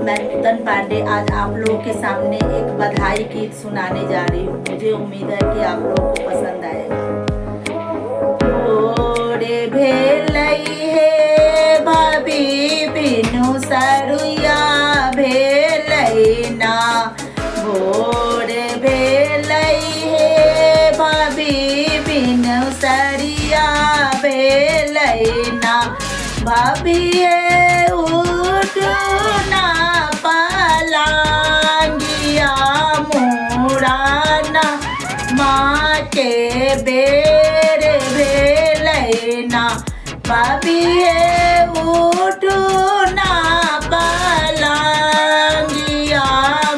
मैं नूतन पांडे आज आप लोगों के सामने एक बधाई गीत सुनाने जा रही हूँ। मुझे उम्मीद है कि आप लोगों को पसंद आएगा। भोरे भेलई हे भाभी बिनु सरुया भेलई ना, भोरे भेलई हे भाभी बिनु सरिया भेलई ना, भाभी उठना पलांगिया मुड़ाना, माँ के बेर भेलैना, भाभी उठना पलांगिया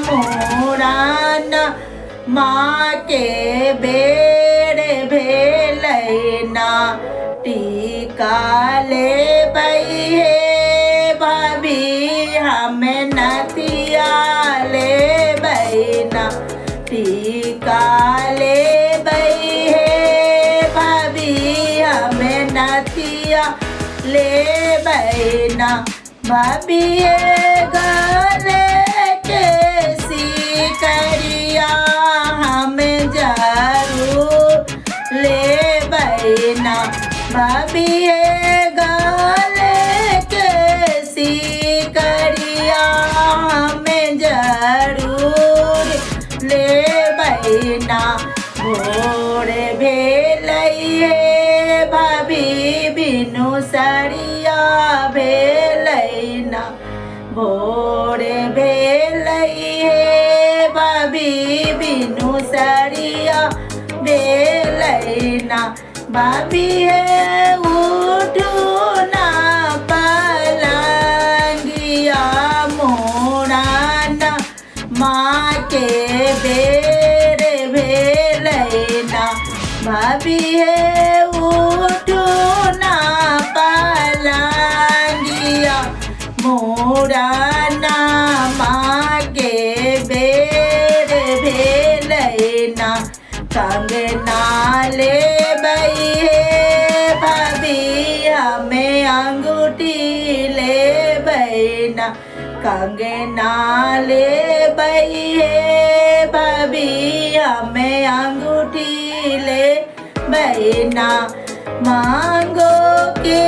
मुड़ाना, माँ के बेर भेलैना, टीका ले हे भाभी हमें नथिया ले बैना, टीका ले हे भाभी हमें नथिया ले बैना, भाभी गले के सिकरिया हमें जरूर ले बैना, भाभी गले के सिकरिया हमें जरूर ले बैना, भोर भेलई हे भाभी बिनु सरिया भेलैना, भोर भेलई हे भाभी बिनु सरिया भेलैना, भाभी उठना पलांगिया मुड़ाना, माँ के बेर भेलैना, भाभी उठना पलांगिया मुड़ाना, माँ के बेर भेलैना, कंगना ले भाभी हमें अंगूठी ले बैना, कंगना ले भाभी हमें अंगूठी ले बैना, मांगो के